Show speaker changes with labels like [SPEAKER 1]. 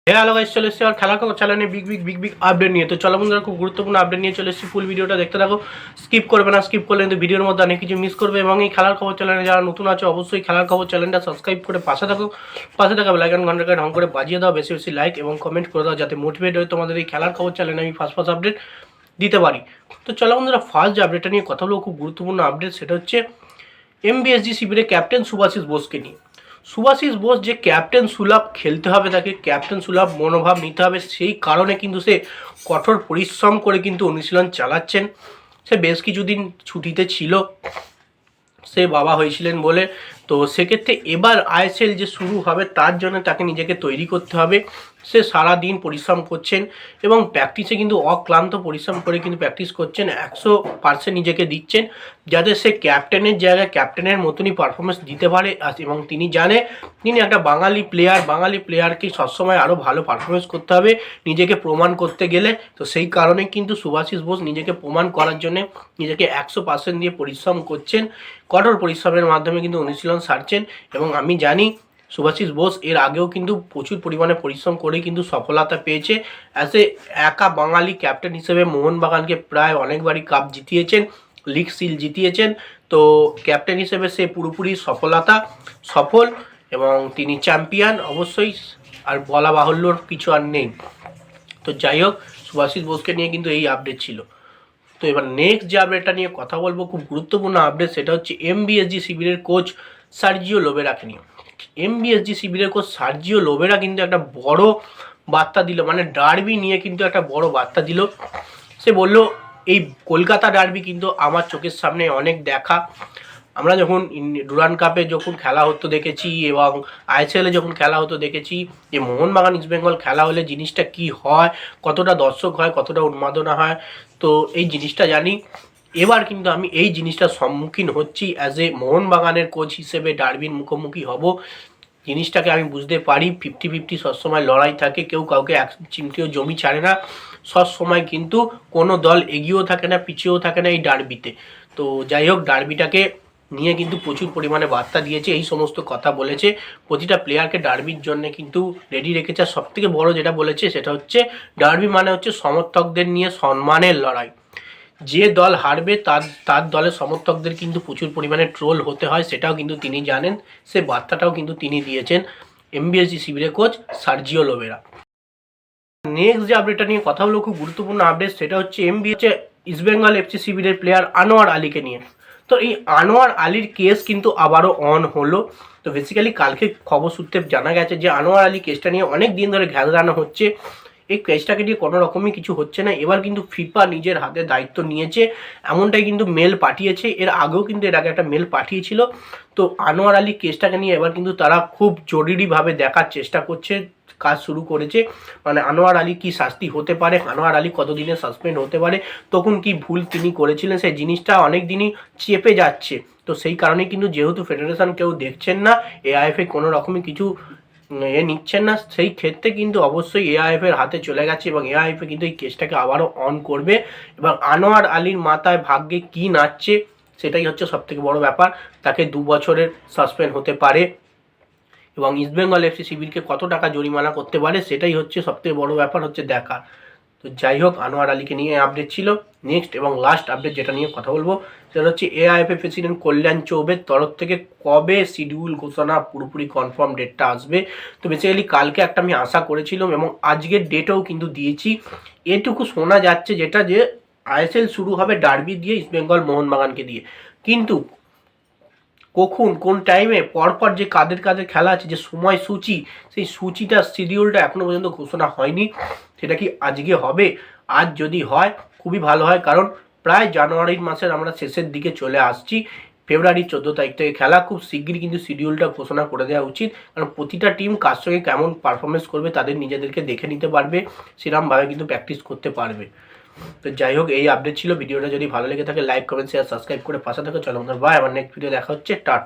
[SPEAKER 1] Hello guys, চলে এসেছি আর খেলার খবর চ্যানেলে বিগ আপডেট নিয়ে। তো চলো বন্ধুরা, খুব গুরুত্বপূর্ণ আপডেট নিয়ে চলে এসেছি। ফুল ভিডিওটা দেখতে থাকো, স্কিপ করবে না। স্কিপ করলে কিন্তু ভিডিওর মধ্যে অনেক কিছু মিস করবে। এবং এই খেলার খবর চ্যানেলে যারা নতুন আছে অবশ্যই খেলার খবর চ্যানেলটা সাবস্ক্রাইব করে পাশে থাকা বেল আইকন ঘন্টাকে ঢং করে বাজিয়ে দাও। বেশি বেশি লাইক এবং কমেন্ট করে দাও, যাতে মোটিভেট হয়ে তোমাদের এই খেলার খবর চ্যানেলে আমি ফার্স্ট আপডেট দিতে পারি। তো চলো বন্ধুরা, ফার্স্ট যে আপডেটটা নিয়ে কথা বলবো, খুব গুরুত্বপূর্ণ আপডেট। সেটা হচ্ছে এমবিএসজি শিবিরে ক্যাপ্টেন সুভাশিস বোসকে নিয়ে। সুভাশিস বোস যে ক্যাপ্টেন সুলভ খেলতে হবে, তাকে ক্যাপ্টেন সুলভ মনোভাব নিতে হবে, সেই কারণে কিন্তু সে কঠোর পরিশ্রম করে কিন্তু অনুশীলন চালাচ্ছেন। সে বেশ কিছুদিন ছুটিতে ছিল, সে বাবা হয়েছিলেন বলে। তো সেক্ষেত্রে এবার আইএসএল যে শুরু হবে তার জন্য তাকে নিজেকে তৈরি করতে হবে। সে সারা দিন পরিশ্রম করছেন এবং প্র্যাকটিসে কিন্তু অক্লান্ত পরিশ্রম করে কিন্তু প্র্যাকটিস করছেন, 100% নিজেকে দিচ্ছেন, যাতে সে ক্যাপ্টেনের জায়গায় ক্যাপ্টেনের মতনই পারফরমেন্স দিতে পারে। এবং তিনি জানে তিনি একটা বাঙালি প্লেয়ারকে সবসময় আরও ভালো পারফরমেন্স করতে হবে নিজেকে প্রমাণ করতে গেলে। তো সেই কারণে কিন্তু সুভাশিস বোস নিজেকে প্রমাণ করার জন্য নিজেকে 100% দিয়ে পরিশ্রম করছেন। কঠোর পরিশ্রমের মাধ্যমে কিন্তু অনুশীলন সারছেন। এবং আমি জানি সুভাশিস বোস এর আগেও কিন্তু প্রচুর পরিমাণে পরিশ্রম করে কিন্তু সফলতা পেয়েছে। অ্যাজ একা বাঙালি ক্যাপ্টেন হিসেবে মোহনবাগানকে প্রায় অনেকবারই কাপ জিতিয়েছেন, লিগ সিল জিতিয়েছেন। তো ক্যাপ্টেন হিসেবে সে পুরোপুরি সফল এবং তিনি চ্যাম্পিয়ন অবশ্যই, আর বলা বাহুল্যর কিছু আর নেই। তো যাই হোক, সুভাশিস বোসকে নিয়ে কিন্তু এই আপডেট ছিল। তো এবার নেক্সট যে আপডেটটা নিয়ে কথা বলবো, খুব গুরুত্বপূর্ণ আপডেট। সেটা হচ্ছে এমবিএসজি শিবিরের কোচ সার্জিও লোবেরাকে নিয়ে। এমবিএসজি শিবিরের কোচ সার্জিও লোবেরা কিন্তু একটা বড় বার্তা দিল, মানে ডার্বি নিয়ে কিন্তু একটা বড় বার্তা দিল। সে বলল, এই কলকাতা ডার্বি কিন্তু আমার চোখের সামনে অনেক দেখা। আমরা যখন ডুরান্ড কাপে যখন খেলা হতো দেখেছি, এবং আইএসএলে যখন খেলা হতো দেখেছি, যে মোহনবাগান ইস্টবেঙ্গল খেলা হলে জিনিসটা কি হয়, কতটা দর্শক হয়, কতটা উন্মাদনা হয়। তো এই জিনিসটা জানি। এবার কিন্তু আমি এই জিনিসটার সম্মুখীন হচ্ছি অ্যাজ এ মোহনবাগানের কোচ হিসেবে। ডার্বির মুখোমুখি হব, জিনিসটাকে আমি বুঝতে পারি। 50-50 সবসময় লড়াই থাকে, কেউ কাউকে এক চিমটিও জমি ছাড়ে না। সবসময় কিন্তু কোনো দল এগিয়েও থাকে না, পিছিয়েও থাকে না এই ডার্বিতে। তো যাই হোক, ডার্বিটাকে নিয়ে কিন্তু প্রচুর পরিমাণে বার্তা দিয়েছে, এই সমস্ত কথা বলেছে। প্রতিটা প্লেয়ারকে ডার্বির জন্য কিন্তু রেডি রেখেছে। আর সবথেকে বড় যেটা বলেছে সেটা হচ্ছে, ডার্বি মানে হচ্ছে সমর্থকদের নিয়ে সম্মানের লড়াই। যে দল হারবে তার দলের সমর্থকদের কিন্তু প্রচুর পরিমাণে ট্রোল হতে হয়, সেটাও কিন্তু তিনি জানেন। সে বার্তাটাও কিন্তু তিনি দিয়েছেন, এমবিএসজি শিবিরের কোচ সার্জিও লোবেরা। নেক্সট যে আপডেটটা নিয়ে কথা হলো, খুব গুরুত্বপূর্ণ আপডেট। সেটা হচ্ছে ইস্টবেঙ্গল এফসি শিবিরের প্লেয়ার আনোয়ার আলীকে নিয়ে। তো এই আনোয়ার আলীর কেস কিন্তু আবারও অন হলো। তো বেসিক্যালি কালকে খবর সূত্রে জানা গেছে যে আনোয়ার আলী কেসটা নিয়ে অনেক দিন ধরে ঘেরানো হচ্ছে। এই কেসটাকে নিয়ে কোনো রকমই কিছু হচ্ছে না। এবার কিন্তু ফিফা নিজের হাতে দায়িত্ব নিয়েছে, এমনটাই কিন্তু মেল পাঠিয়েছে। এর আগেও কিন্তু এর আগে একটা মেল পাঠিয়েছিল। তো আনোয়ার আলী কেসটাকে নিয়ে এবার কিন্তু তারা খুব জরুরিভাবে দেখার চেষ্টা করছে, কাজ শুরু করেছে। মানে আনোয়ার আলী কি শাস্তি হতে পারে, আনোয়ার আলী কতদিনে সাসপেন্ড হতে পারে, তখন কি ভুল তিনি করেছিলেন, সেই জিনিসটা অনেক দিনই চেপে যাচ্ছে। তো সেই কারণে কিন্তু যেহেতু ফেডারেশন কেউ দেখছেন না, এআইএফএ কোনো রকমই কিছু নিচ্ছেন না, সেই ক্ষেত্রে কিন্তু অবশ্যই এআইএফের হাতে চলে গেছে। এবং এআইএফএ কিন্তু এই কেসটাকে আবারও অন করবে। এবং আনোয়ার আলীর মাথায় ভাগ্যে কি নাচছে সেটাই হচ্ছে সবথেকে বড় ব্যাপার। তাকে 2 বছরের সাসপেন্ড হতে পারে, এবং ইস্টবেঙ্গল এফসি শিবিরকে কত টাকা জরিমানা করতে পারে সেটাই হচ্ছে সবথেকে বড় ব্যাপার, হচ্ছে দেখার। তো যাই হোক, আনোয়ার আলীকে নিয়ে আপডেট ছিল। নেক্সট এবং লাস্ট আপডেট যেটা নিয়ে কথা বলবো, সেটা হচ্ছে এআইএফএ প্রেসিডেন্ট কল্যাণ চৌবের তরফ থেকে কবে শিডিউল ঘোষণা, পুরোপুরি কনফার্ম ডেটটা আসবে। তো বেসিক্যালি কালকে একটা আমি আশা করেছিলাম এবং আজকের ডেটও কিন্তু দিয়েছি। এটুকু শোনা যাচ্ছে যেটা, যে আইএসএল শুরু হবে ডার্বি দিয়ে, ইস্টবেঙ্গল মোহনবাগানকে দিয়ে। কিন্তু কখন কোন টাইমে পরপর যে কাদের খেলা আছে, যে সময়সূচি, সেই সূচিটা শিডিউলটা এখনো পর্যন্ত ঘোষণা হয়নি। সেটা কি আজকে হবে? আজ যদি হয় খুবই ভালো হয়, কারণ প্রায় জানুয়ারির মাসের আমরা শেষের দিকে চলে আসছি। ফেব্রুয়ারির 14 তারিখ থেকে খেলা, খুব শিগগিরই কিন্তু শিডিউলটা ঘোষণা করে দেওয়া উচিত। কারণ প্রতিটা টিম কার সঙ্গে কেমন পারফরমেন্স করবে তাদের নিজেদেরকে দেখে নিতে পারবে, সেরকমভাবে কিন্তু প্র্যাকটিস করতে পারবে। তো যাই হোক, এই আপডেট ছিল। ভিডিওটা যদি ভালো লেগে থাকে লাইক কমেন্ট শেয়ার সাবস্ক্রাইব করে পাশে থাকো। চলো আমাদের বাই, আমার নেক্সট ভিডিও দেখা হচ্ছে, টাটা।